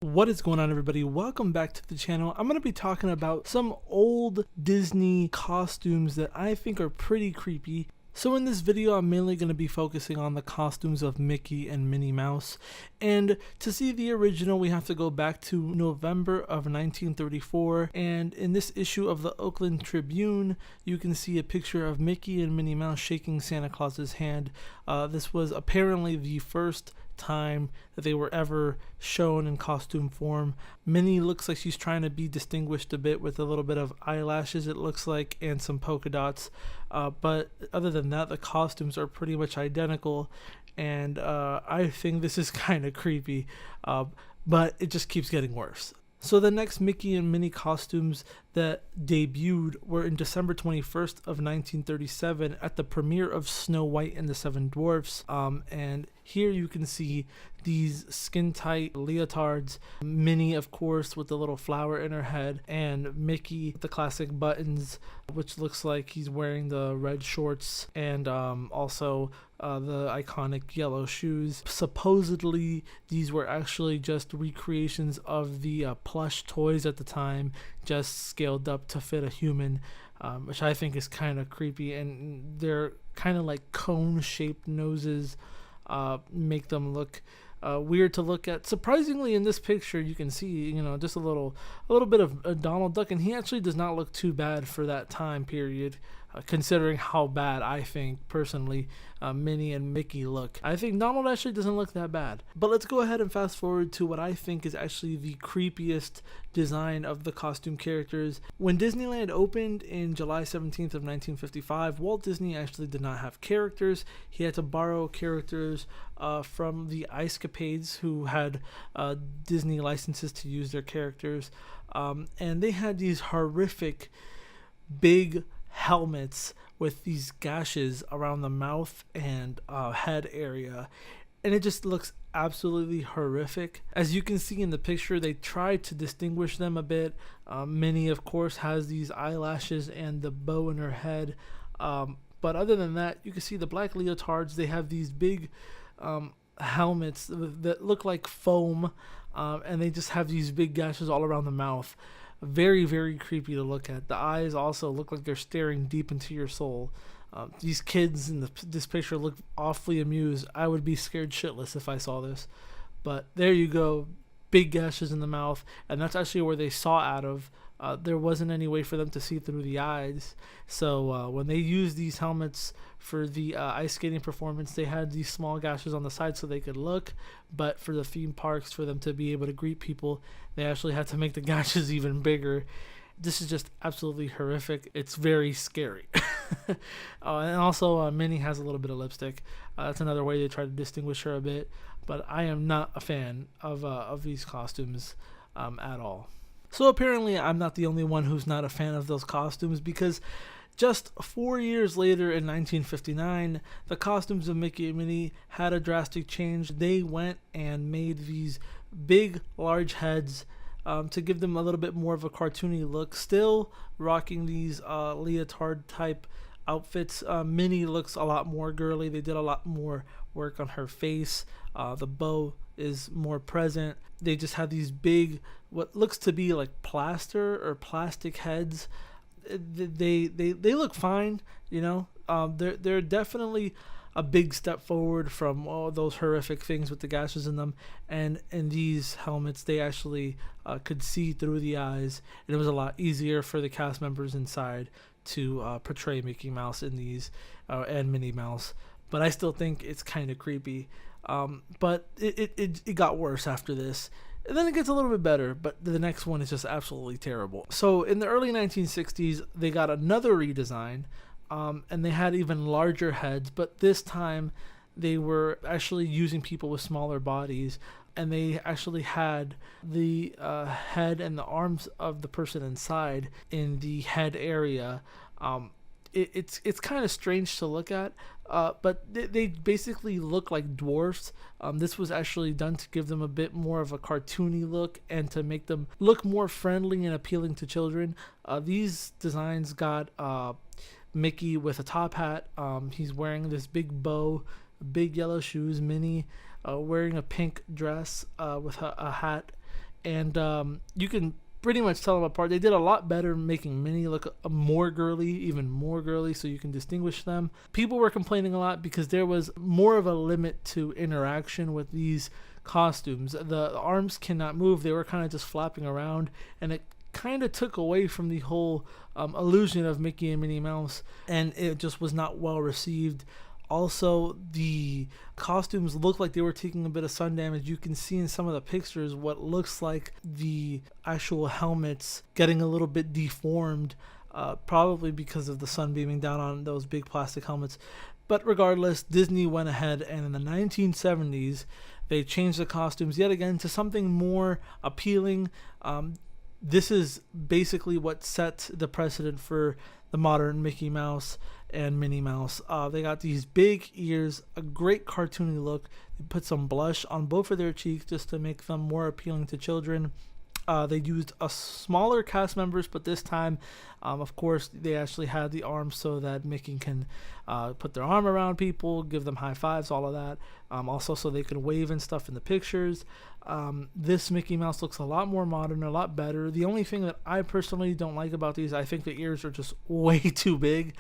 What is going on, everybody? Welcome back to the channel. I'm going to be talking about some old Disney costumes that I think are pretty creepy. So in this video, I'm mainly going to be focusing on the costumes of Mickey and Minnie Mouse. And to see the original, we have to go back to November of 1934. And in this issue of the Oakland Tribune, you can see a picture of Mickey and Minnie Mouse shaking Santa Claus's hand. This was apparently the first time that they were ever shown in costume form. Minnie looks like she's trying to be distinguished a bit with a little bit of eyelashes, it looks like, and some polka dots. But other than that, the costumes are pretty much identical, and I think this is kind of creepy, but it just keeps getting worse. So the next Mickey and Minnie costumes that debuted were in December 21st of 1937 at the premiere of Snow White and the Seven Dwarfs. And here you can see these skin-tight leotards, Minnie of course with the little flower in her head, and Mickey with the classic buttons, which looks like he's wearing the red shorts, and also the iconic yellow shoes. Supposedly these were actually just recreations of the plush toys at the time, just scaled up to fit a human, which I think is kind of creepy. And they're kind of like cone-shaped noses, make them look weird to look at. Surprisingly, in this picture you can see, just a little bit of Donald Duck, and he actually does not look too bad for that time period, considering how bad I think personally Minnie and Mickey look. I think Donald actually doesn't look that bad. But let's go ahead and fast forward to what I think is actually the creepiest design of the costume characters. When Disneyland opened in July 17th of 1955, Walt Disney actually did not have characters. He had to borrow characters from the Ice Capades, who had Disney licenses to use their characters, and they had these horrific big helmets with these gashes around the mouth and head area, and it just looks absolutely horrific. As you can see in the picture, they tried to distinguish them a bit. Minnie of course has these eyelashes and the bow in her head, but other than that, you can see the black leotards. They have these big helmets that look like foam, and they just have these big gashes all around the mouth. Very, very creepy to look at. The eyes also look like they're staring deep into your soul. These kids in this picture look awfully amused. I would be scared shitless if I saw this. But there you go, big gashes in the mouth, and that's actually where they saw out of. There wasn't any way for them to see through the eyes. So when they used these helmets for the ice skating performance, they had these small gashes on the side so they could look. But for the theme parks, for them to be able to greet people, they actually had to make the gashes even bigger. This is just absolutely horrific. It's very scary. And also Minnie has a little bit of lipstick. That's another way they try to distinguish her a bit. But I am not a fan of these costumes at all. So apparently I'm not the only one who's not a fan of those costumes, because just 4 years later in 1959, the costumes of Mickey and Minnie had a drastic change. They went and made these big, large heads to give them a little bit more of a cartoony look, still rocking these leotard type outfits. Minnie looks a lot more girly. They did a lot more work on her face. The bow is more present. They just have these big, what looks to be like plaster or plastic heads. They look fine, they're definitely a big step forward from all those horrific things with the gashes in them. And in these helmets, they actually could see through the eyes, and it was a lot easier for the cast members inside to portray Mickey Mouse in these and Minnie Mouse. But I still think it's kind of creepy. But it got worse after this. And then it gets a little bit better, but the next one is just absolutely terrible. So in the early 1960s, they got another redesign, and they had even larger heads, but this time they were actually using people with smaller bodies, and they actually had the head and the arms of the person inside in the head area. It's kind of strange to look at, but they basically look like dwarfs. This was actually done to give them a bit more of a cartoony look and to make them look more friendly and appealing to children. These designs got Mickey with a top hat. He's wearing this big bow, big yellow shoes. Minnie wearing a pink dress with a hat and you can pretty much tell them apart. They did a lot better making Minnie look more girly, even more girly, so you can distinguish them. People were complaining a lot because there was more of a limit to interaction with these costumes. The arms cannot move. They were kind of just flapping around, and it kind of took away from the whole illusion of Mickey and Minnie Mouse, and it just was not well received. Also, the costumes look like they were taking a bit of sun damage. You can see in some of the pictures what looks like the actual helmets getting a little bit deformed, probably because of the sun beaming down on those big plastic helmets. But regardless, Disney went ahead, and in the 1970s, they changed the costumes yet again to something more appealing. This is basically what set the precedent for the modern Mickey Mouse and Minnie Mouse. They got these big ears, a great cartoony look. They put some blush on both of their cheeks just to make them more appealing to children. They used a smaller cast members, but this time, of course, they actually had the arms so that Mickey can put their arm around people, give them high fives, all of that. Also, so they could wave and stuff in the pictures. This Mickey Mouse looks a lot more modern, a lot better. The only thing that I personally don't like about these, I think the ears are just way too big.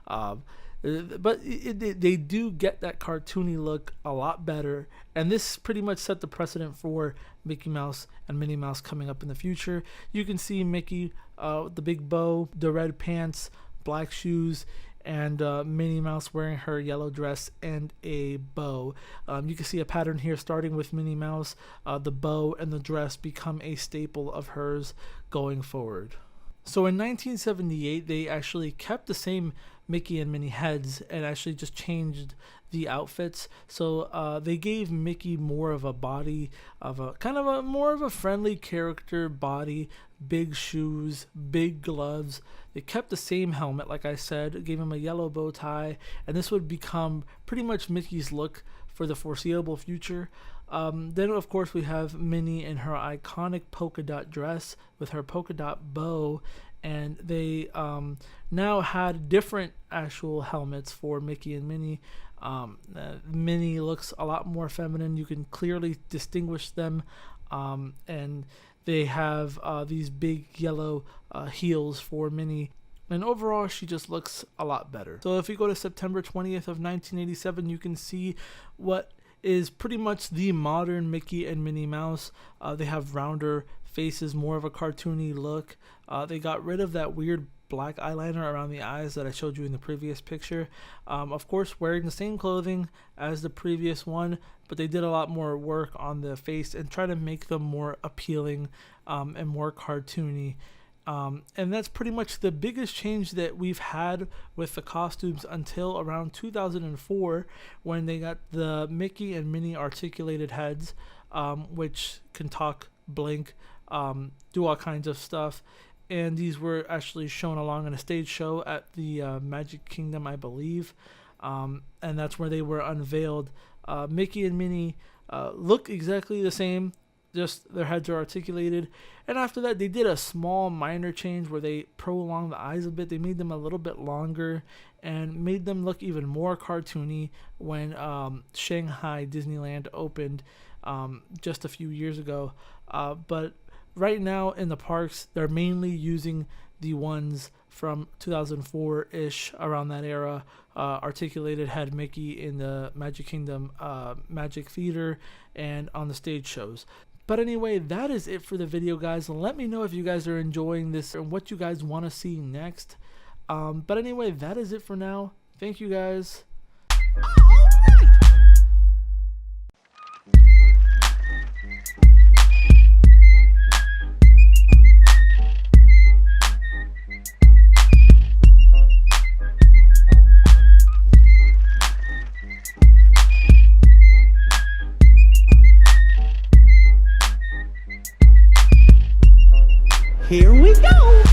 But they do get that cartoony look a lot better, and this pretty much set the precedent for Mickey Mouse and Minnie Mouse coming up in the future. You can see Mickey, the big bow, the red pants, black shoes, and Minnie Mouse wearing her yellow dress and a bow. You can see a pattern here starting with Minnie Mouse. The bow and the dress become a staple of hers going forward. So in 1978, they actually kept the same Mickey and Minnie heads and actually just changed the outfits. So they gave Mickey more of a body of a kind of a more of a friendly character body, big shoes, big gloves. They kept the same helmet, like I said, gave him a yellow bow tie, and this would become pretty much Mickey's look for the foreseeable future. Then of course we have Minnie in her iconic polka dot dress with her polka dot bow, and they now had different actual helmets for Mickey and Minnie. Minnie looks a lot more feminine. You can clearly distinguish them, and they have these big yellow heels for Minnie. And overall, she just looks a lot better. So if you go to September 20th of 1987, you can see what is pretty much the modern Mickey and Minnie Mouse. They have rounder faces, more of a cartoony look. They got rid of that weird black eyeliner around the eyes that I showed you in the previous picture. Of course, wearing the same clothing as the previous one, but they did a lot more work on the face and try to make them more appealing and more cartoony. And that's pretty much the biggest change that we've had with the costumes until around 2004, when they got the Mickey and Minnie articulated heads, which can talk, blink, do all kinds of stuff. And these were actually shown along in a stage show at the Magic Kingdom, I believe. And that's where they were unveiled. Mickey and Minnie look exactly the same, just their heads are articulated. And after that, they did a small minor change where they prolonged the eyes a bit. They made them a little bit longer and made them look even more cartoony when Shanghai Disneyland opened just a few years ago. But right now in the parks, they're mainly using the ones from 2004-ish, around that era. Articulated head Mickey in the Magic Kingdom Magic Theater and on the stage shows. But anyway, that is it for the video, guys. Let me know if you guys are enjoying this and what you guys want to see next. But anyway, that is it for now. Thank you, guys. Here we go!